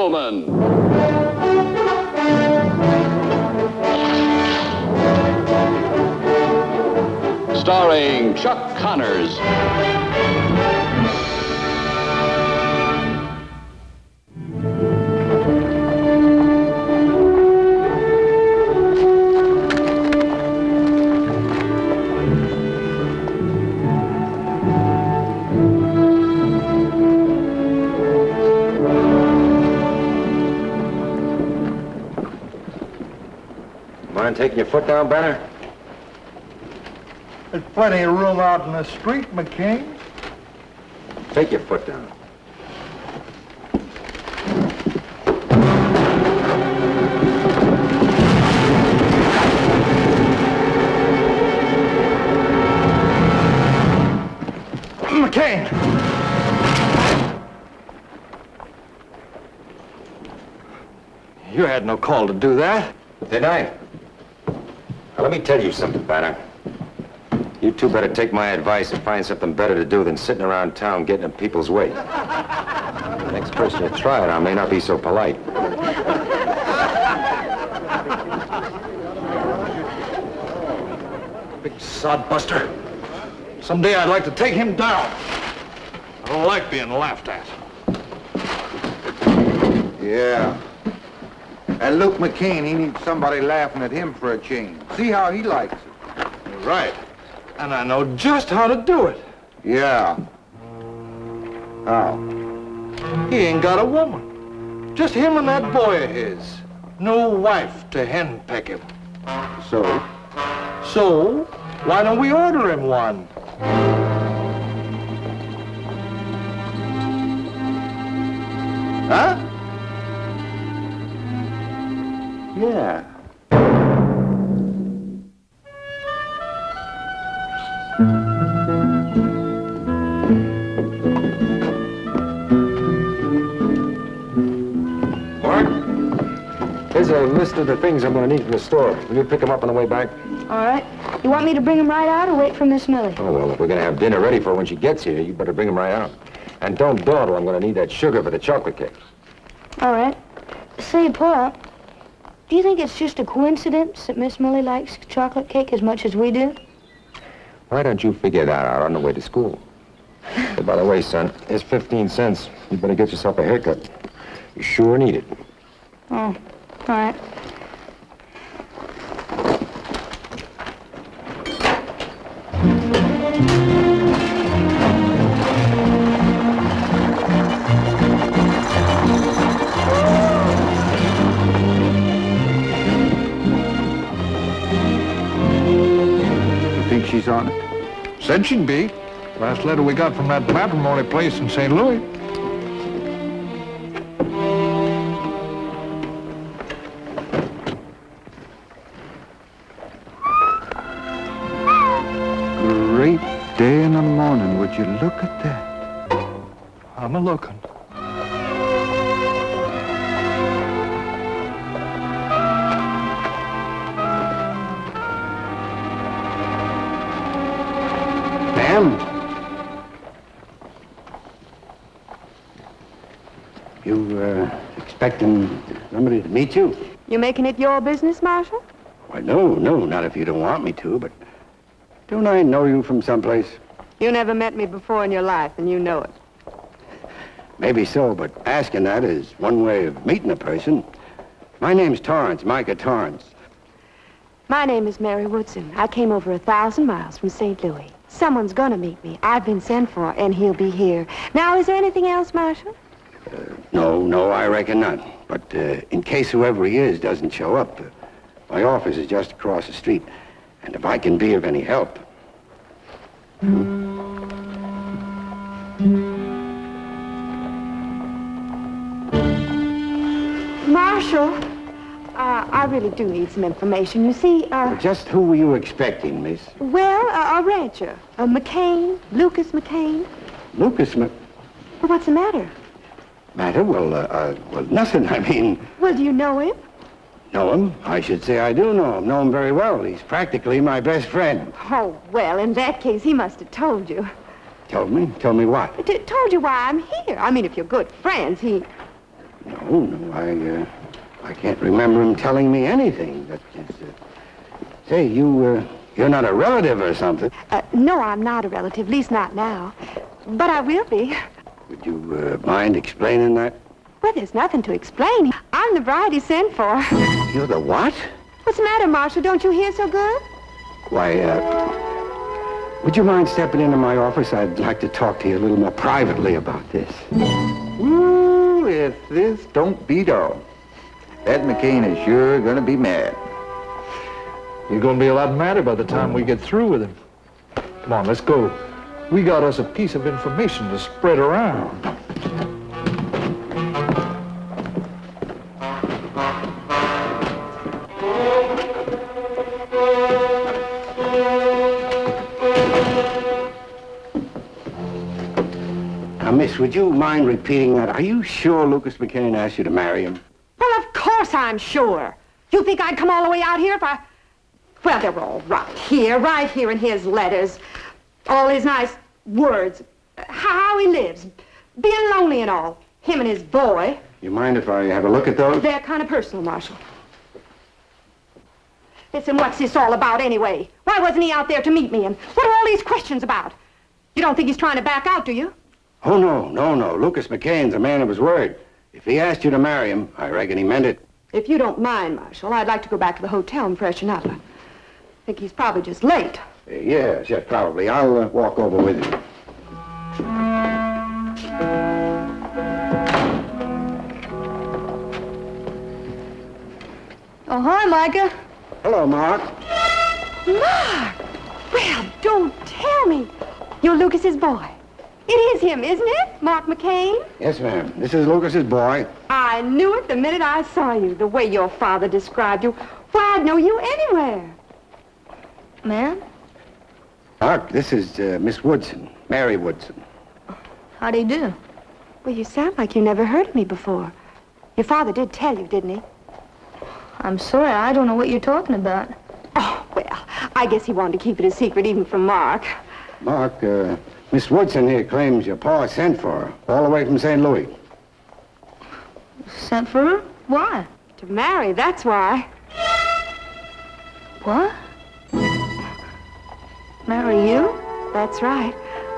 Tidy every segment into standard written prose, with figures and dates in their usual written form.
gentlemen, starring Chuck Connors. Mind taking your foot down, Banner? There's plenty of room out in the street, McCain. Take your foot down. McCain! You had no call to do that. Did I? Now, let me tell you something, Banner. You two better take my advice and find something better to do than sitting around town getting in people's way. The next person you try it on may not be so polite. Big sodbuster. Someday I'd like to take him down. I don't like being laughed at. Yeah. And Luke McCain, he needs somebody laughing at him for a change. See how he likes it. You're right. And I know just how to do it. Yeah. How? He ain't got a woman. Just him and that boy of his. No wife to henpeck him. So? So, why don't we order him one? Huh? Yeah. Mark, here's a list of the things I'm going to need from the store. Will you pick them up on the way back? All right. You want me to bring him right out or wait for Miss Millie? Oh, well, if we're going to have dinner ready for her when she gets here, you better bring them right out. And don't dawdle. I'm going to need that sugar for the chocolate cake. All right. Say, Pa, do you think it's just a coincidence that Miss Millie likes chocolate cake as much as we do? Why don't you figure that out on the way to school? Hey, by the way, son, here's 15 cents. You better get yourself a haircut. You sure need it. Oh, all right. She's on it. Said she'd be. Last letter we got from that matrimony place in St. Louis. Great day in the morning. Would you look at that? I'm a-looking. You, expecting somebody to meet you? You making it your business, Marshal? Why, no, not if you don't want me to, but don't I know you from someplace? You never met me before in your life, and you know it. Maybe so, but asking that is one way of meeting a person. My name's Torrance, Micah Torrance. My name is Mary Woodson. I came over 1,000 miles from St. Louis. Someone's gonna meet me. I've been sent for, and he'll be here. Now, is there anything else, Marshal? No, I reckon not. But in case whoever he is doesn't show up, my office is just across the street. And if I can be of any help... Marshal, I really do need some information. You see, Just who were you expecting, miss? well, a rancher, McCain, Lucas McCain. Lucas Well, what's the matter? Matter? Well, nothing. I mean... Well, do you know him? Know him? I should say I do know him. Know him very well. He's practically my best friend. Oh, well, in that case, he must have told you. Told me? Told me what? Told you why I'm here. I mean, if you're good friends, he... No, I can't remember him telling me anything. That is, say, you're not a relative or something. No, I'm not a relative, at least not now. But I will be. Would you mind explaining that? Well, there's nothing to explain. I'm the bride he sent for. You're the what? What's the matter, Marshal? Don't you hear so good? Why, would you mind stepping into my office? I'd like to talk to you a little more privately about this. Ooh, if this don't beat all. That McCain is sure gonna be mad. You're gonna be a lot madder by the time we get through with him. Come on, let's go. We got us a piece of information to spread around. Now, miss, would you mind repeating that? Are you sure Lucas McCain asked you to marry him? Well, of course I'm sure. You think I'd come all the way out here if I... Well, they're all right here in his letters. All his nice words. How he lives. Being lonely and all. Him and his boy. You mind if I have a look at those? They're kind of personal, Marshal. Listen, what's this all about anyway? Why wasn't he out there to meet me? And what are all these questions about? You don't think he's trying to back out, do you? Oh, no. Lucas McCain's a man of his word. If he asked you to marry him, I reckon he meant it. If you don't mind, Marshal, I'd like to go back to the hotel and freshen up. I think he's probably just late. Yes, probably. I'll walk over with you. Oh, hi, Micah. Hello, Mark. Mark! Well, don't tell me. You're Lucas's boy. It is him, isn't it? Mark McCain? Yes, ma'am. This is Lucas's boy. I knew it the minute I saw you, the way your father described you. Why, I'd know you anywhere. Ma'am? Mark, this is Miss Woodson, Mary Woodson. How do you do? Well, you sound like you never heard of me before. Your father did tell you, didn't he? I'm sorry, I don't know what you're talking about. Oh, well, I guess he wanted to keep it a secret even from Mark. Mark, Miss Woodson here claims your pa sent for her, all the way from St. Louis. Sent for her? Why? To marry, that's why. What? Marry you? That's right.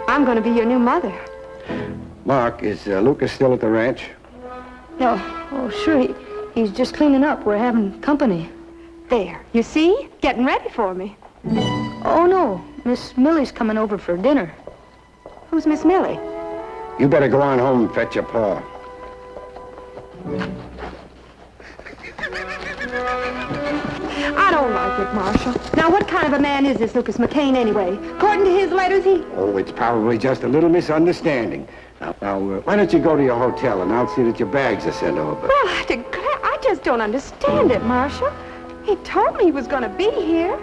I'm going to be your new mother. Mark, is Lucas still at the ranch? No. Oh, sure. He's just cleaning up. We're having company. There. You see? Getting ready for me. Oh, no. Miss Millie's coming over for dinner. Who's Miss Millie? You better go on home and fetch your pa. I don't like it, Marshal. Now, what kind of a man is this Lucas McCain, anyway? According to his letters, he... Oh, it's probably just a little misunderstanding. Now, why don't you go to your hotel and I'll see that your bags are sent over. Well, I declare, I just don't understand it, Marshal. He told me he was going to be here.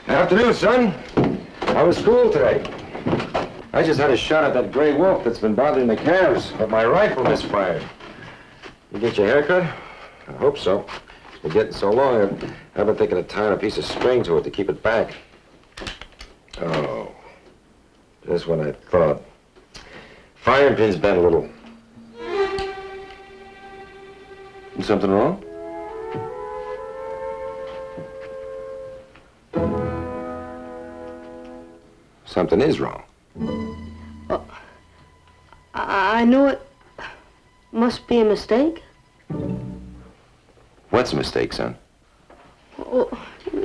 Afternoon, son. How was school today? I just had a shot at that gray wolf that's been bothering the calves, but my rifle misfired. You get your hair cut? I hope so. It's been getting so long, I've been thinking of tying a piece of string to it to keep it back. Oh, just when I thought. Firing pin's bent a little. Something wrong? Something is wrong. Well, I know it must be a mistake. What's a mistake, son? Oh,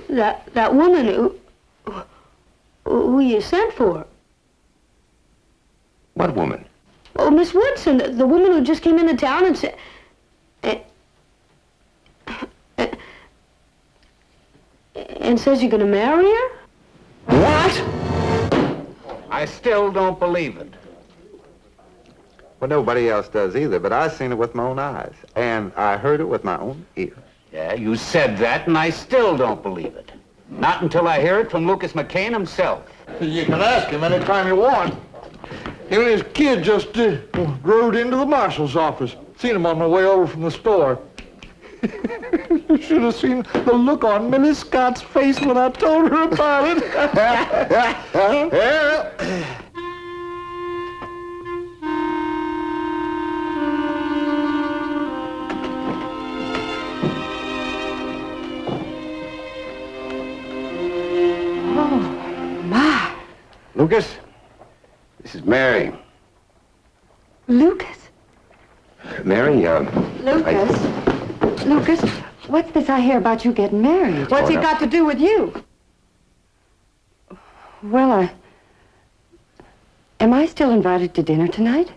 that woman who you sent for. What woman? Oh, Miss Woodson, the woman who just came into town and And says you're gonna marry her? What? I still don't believe it. Well, nobody else does either, but I seen it with my own eyes. And I heard it with my own ears. Yeah, you said that, and I still don't believe it. Not until I hear it from Lucas McCain himself. You can ask him anytime you want. Him and his kid just rode into the marshal's office. Seen him on the way over from the store. You should have seen the look on Millie Scott's face when I told her about it. Lucas, this is Mary. Lucas? Mary, Lucas, what's this I hear about you getting married? What's it got to do with you? Well, am I still invited to dinner tonight?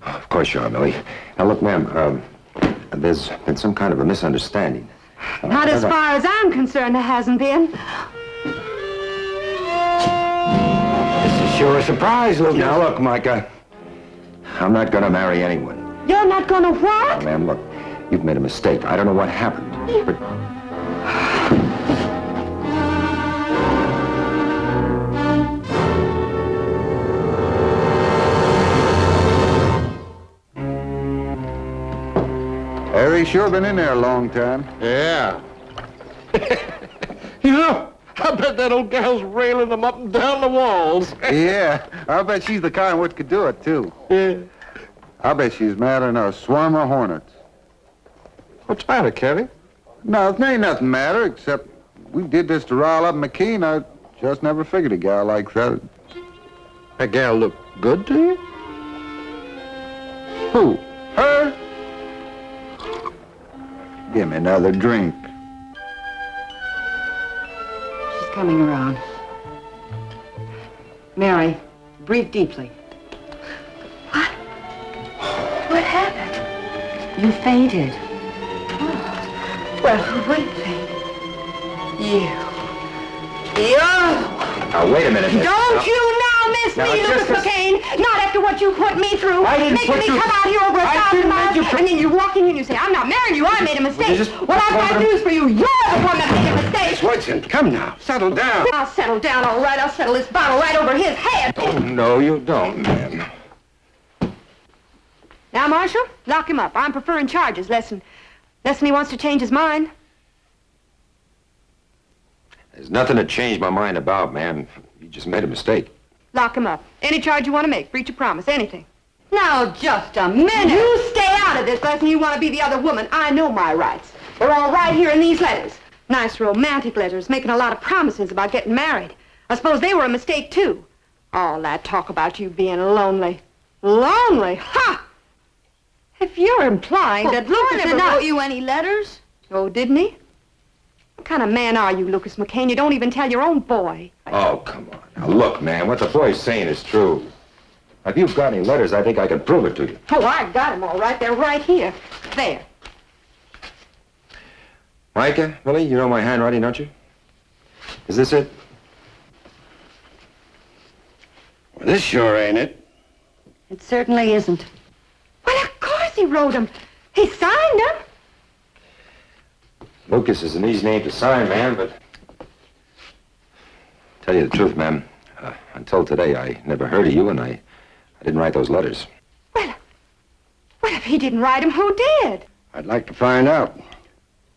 Of course you are, Millie. Now, look, ma'am, there's been some kind of a misunderstanding. Not as far as I'm concerned, there hasn't been. This is sure a surprise, Lucas. Now, look, Micah, I'm not gonna marry anyone. You're not gonna what? Now, ma'am, look, you've made a mistake. I don't know what happened, but... Harry's sure been in there a long time. Yeah. You know, I bet that old gal's railing them up and down the walls. Yeah, I bet she's the kind what could do it, too. Yeah. I bet she's madder than a swarm of hornets. What's the matter, Kelly? No, there ain't nothing matter, except we did this to rile up McKean. I just never figured a gal like that. That gal look good to you? Who? Her? Give me another drink. She's coming around. Mary, breathe deeply. What happened? You fainted. Well, who wouldn't faint? You. Now, wait a minute. Don't you now miss Now, me, Lucas just McCain? Not after what you put me through. I didn't Making put me you- come out here over I 1,000 didn't miles, make you- and then you walk in and you say, I'm not marrying you, I made a mistake. just- Well, I've got news for you. You're the one that made a mistake. Woodson, come now. Settle down. I'll settle down, all right. I'll settle this bottle right over his head. Oh, no, you don't, ma'am. Now, Marshal, lock him up. I'm preferring charges, less than he wants to change his mind. There's nothing to change my mind about, ma'am. You just made a mistake. Lock him up. Any charge you want to make, breach of promise, anything. Now, just a minute. You stay out of this, less than you want to be the other woman. I know my rights. They're all right here in these letters. Nice romantic letters, making a lot of promises about getting married. I suppose they were a mistake, too. All that talk about you being lonely. Lonely? Ha! If you're implying that Lucas never did not... wrote you any letters. Oh, didn't he? What kind of man are you, Lucas McCain? You don't even tell your own boy. Oh, come on. Now, look, man, what the boy's saying is true. If you've got any letters, I think I can prove it to you. Oh, I got him all right. They're right here. There. Micah, Millie, you know my handwriting, don't you? Is this it? Well, this sure ain't it. It certainly isn't. Well, of course he wrote them. He signed them. Lucas is an easy name to sign, man, but... Tell you the truth, ma'am, until today, I never heard of you, and I didn't write those letters. Well, if he didn't write them, who did? I'd like to find out.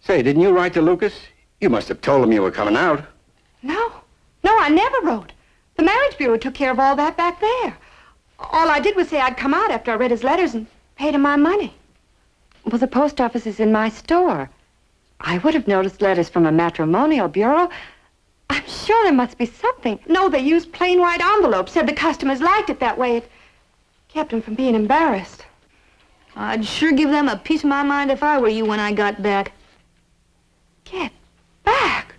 Say, didn't you write to Lucas? You must have told him you were coming out. No, I never wrote. The Marriage Bureau took care of all that back there. All I did was say I'd come out after I read his letters and paid him my money. Well, the post office is in my store. I would have noticed letters from a matrimonial bureau. I'm sure there must be something. No, they used plain white envelopes. Said the customers liked it that way. It kept them from being embarrassed. I'd sure give them a piece of my mind if I were you when I got back. Get back?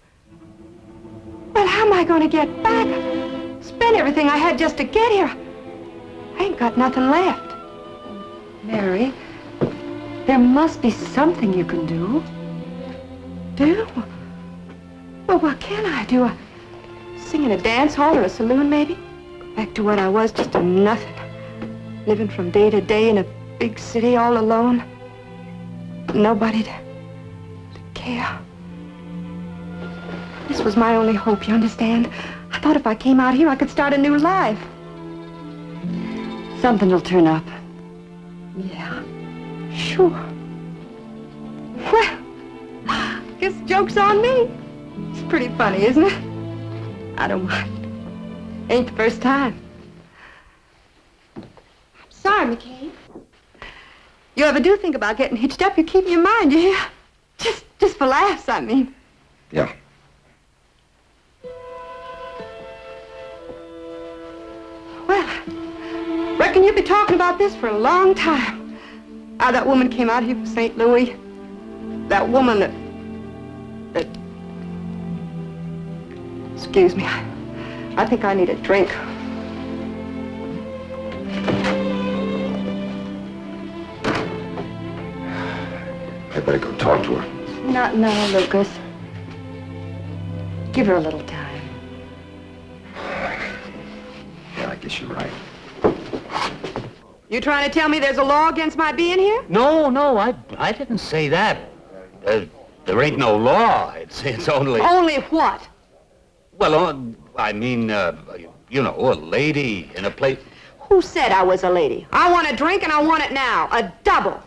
Well, how am I going to get back? Spent everything I had just to get here. I ain't got nothing left. Mary, There must be something you can do. Do? Well, what can I do? Sing in a dance hall or a saloon, maybe? Go back to what I was, just a nothing. Living from day to day in a big city all alone. Nobody to care. This was my only hope, you understand? I thought if I came out here, I could start a new life. Something will turn up. Yeah, sure. Well, guess the joke's on me. It's pretty funny, isn't it? I don't mind. Ain't the first time. I'm sorry, McCain. You ever do think about getting hitched up, you keep in your mind, you hear? Just for laughs, I mean. Yeah. Well, reckon you've been talking about this for a long time. How that woman came out here from St. Louis. That woman that... Excuse me. I think I need a drink. I better go talk to her. Not now, Lucas. Give her a little time. Yeah, I guess you're right. You trying to tell me there's a law against my being here? No, I didn't say that. There ain't no law. It's only... Only what? Well, I mean, you know, a lady in a place... Who said I was a lady? I want a drink and I want it now. A double.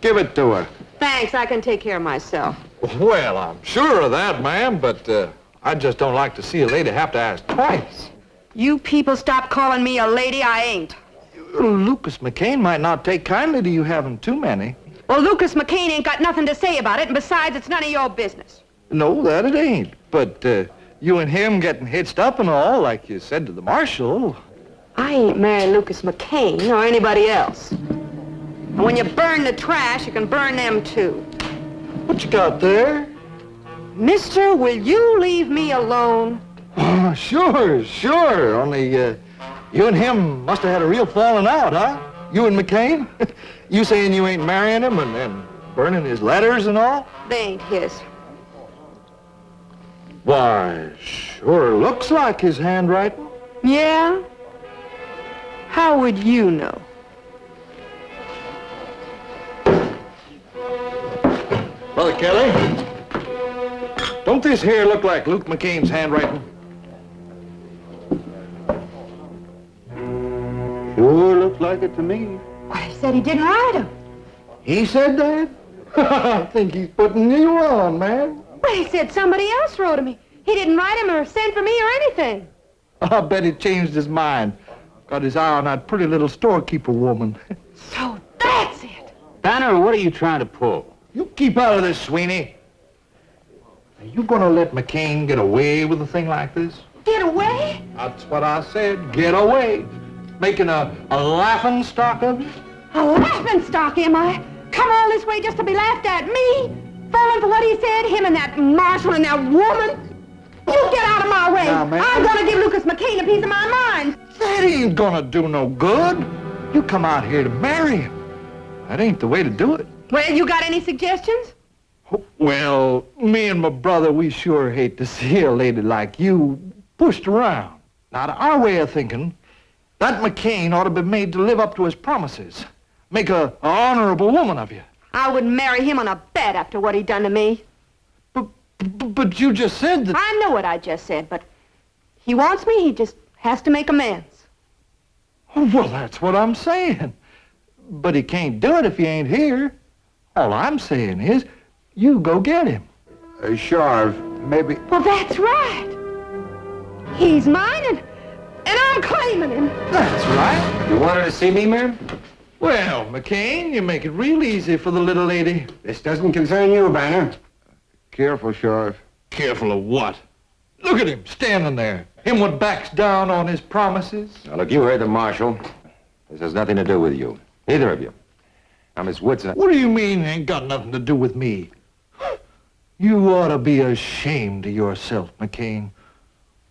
Give it to her. Thanks, I can take care of myself. Well, I'm sure of that, ma'am, but I just don't like to see a lady have to ask twice. You people stop calling me a lady, I ain't. Lucas McCain might not take kindly to you having too many. Well, Lucas McCain ain't got nothing to say about it, and besides, it's none of your business. No, that it ain't. But you and him getting hitched up and all, like you said to the marshal. I ain't marrying Lucas McCain or anybody else. And when you burn the trash, you can burn them too. What you got there? Mister, will you leave me alone? Oh, sure. Only you and him must have had a real falling out, huh? You and McCain? You saying you ain't marrying him and burning his letters and all? They ain't his. Why, sure looks like his handwriting. Yeah? How would you know? Brother Kelly, don't this here look like Luke McCain's handwriting? Sure looks like it to me. Well, he said he didn't write him. He said that? I think he's putting you on, man. Well, he said somebody else wrote him. He didn't write him or send for me or anything. I bet he changed his mind. Got his eye on that pretty little storekeeper woman. So that's it. Banner, what are you trying to pull? You keep out of this, Sweeney. Are you gonna let McCain get away with a thing like this? Get away? That's what I said. Get away. Making a laughing stock of you? A laughing stock, am I? Come all this way just to be laughed at, me? Falling for what he said, him and that marshal and that woman? You get out of my way. Now, ma'am. I'm gonna give Lucas McCain a piece of my mind. That ain't gonna do no good. You come out here to marry him. That ain't the way to do it. Well, you got any suggestions? Well, me and my brother, we sure hate to see a lady like you pushed around. Now, to our way of thinking, that McCain ought to be made to live up to his promises. Make a honorable woman of you. I wouldn't marry him on a bet after what he done to me. But you just said that... I know what I just said, but he wants me, he just has to make amends. Well, that's what I'm saying. But he can't do it if he ain't here. All I'm saying is, you go get him. Sure, maybe... Well, that's right. He's mine, and I'm claiming him. That's right. You wanted to see me, ma'am? Well, McCain, you make it real easy for the little lady. This doesn't concern you, Banner. Careful, Sheriff. Careful of what? Look at him standing there. Him what backs down on his promises. Now, look, you heard the marshal. This has nothing to do with you. Either of you. Now, Miss Woodson... What do you mean ain't got nothing to do with me? You ought to be ashamed of yourself, McCain.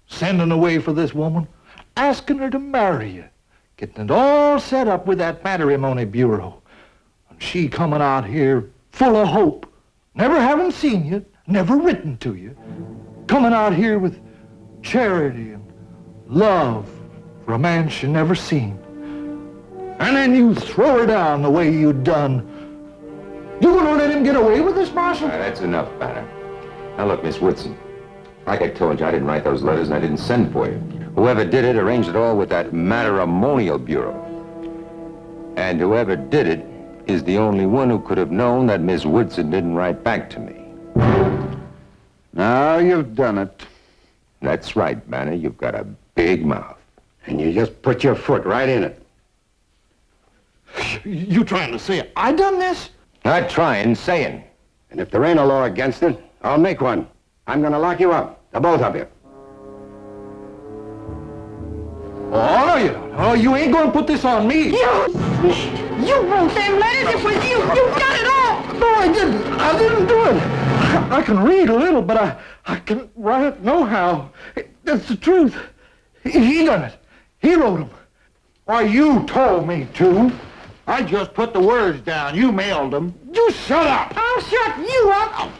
Sending away for this woman, asking her to marry you, getting it all set up with that matrimony bureau. She coming out here full of hope, never having seen you, never written to you, coming out here with charity and love for a man she never seen. And then you throw her down the way you done. You gonna let him get away with this, Marshal? That's enough, Banner. Now look, Miss Woodson, like I told you, I didn't write those letters and I didn't send for you. Whoever did it arranged it all with that matrimonial bureau. And whoever did it is the only one who could have known that Miss Woodson didn't write back to me. Now you've done it. That's right, Banner. You've got a big mouth. And you just put your foot right in it. You trying to say I done this? Not trying, saying. And if there ain't a law against it, I'll make one. I'm gonna lock you up, the both of you. Oh, no, you don't. Oh, you ain't gonna put this on me. You wrote them letters. It was you. You done it all. No, I didn't. I didn't do it. I can read a little, but I can write it no how. That's the truth. He done it. He wrote them. Why, you told me to. I just put the words down. You mailed them. You shut up. I'll shut you up.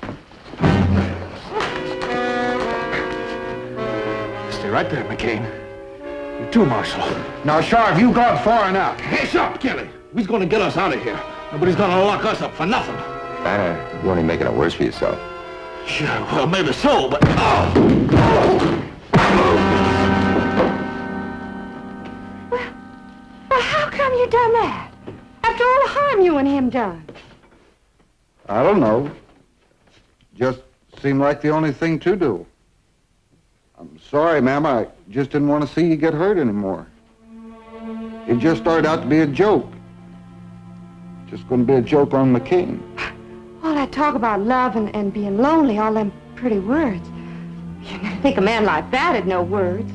Stay right there, McCain. You too, Marshal. Now, Sheriff, you've gone far enough. Hey, shut, Kelly. He's gonna get us out of here. Nobody's gonna lock us up for nothing. Banner, you're only making it worse for yourself. Sure, well, maybe so, but... Well, how come you done that? After all the harm you and him done. I don't know. Just seemed like the only thing to do. I'm sorry, ma'am. I just didn't want to see you get hurt anymore. It just started out to be a joke. Just going to be a joke on McCain. All that talk about love and being lonely, all them pretty words. You never think a man like that had no words.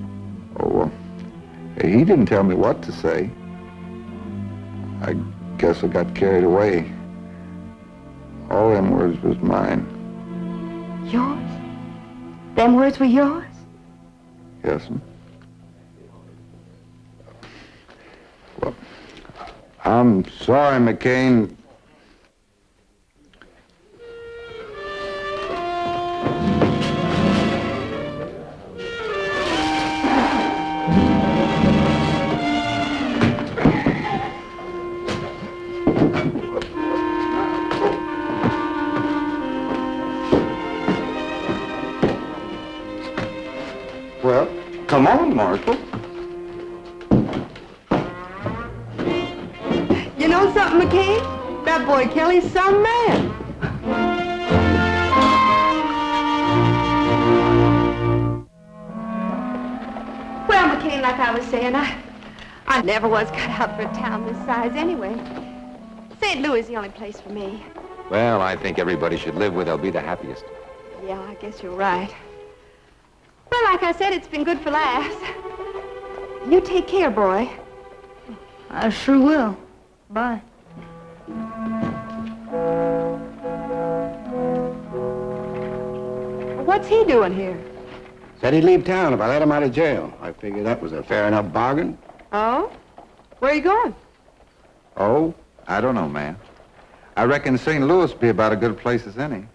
Oh, well, he didn't tell me what to say. I guess I got carried away. All them words was mine. Yours? Them words were yours? Yes, ma'am. Well, I'm sorry, McCain. Well, come on, Marshal. You know something, McCain? That boy Kelly's some man. Well, McCain, like I was saying, I never was cut out for a town this size anyway. St. Louis is the only place for me. Well, I think everybody should live where they'll be the happiest. Yeah, I guess you're right. Well, like I said, it's been good for laughs. You take care, boy. I sure will. Bye. What's he doing here? Said he'd leave town if I let him out of jail. I figured that was a fair enough bargain. Oh? Where are you going? Oh, I don't know, ma'am. I reckon St. Louis be about a good place as any.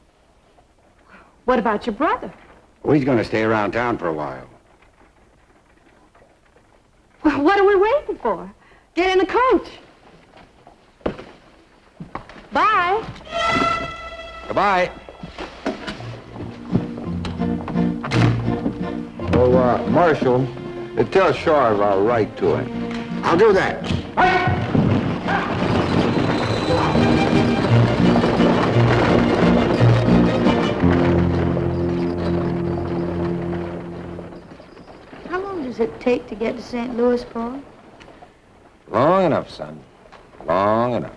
What about your brother? Well, he's going to stay around town for a while. Well, what are we waiting for? Get in the coach. Bye. Goodbye. Oh, Marshal, tell Sheriff I'll write to him. I'll do that. How long does it take to get to St. Louis, Paul? Long enough, son. Long enough.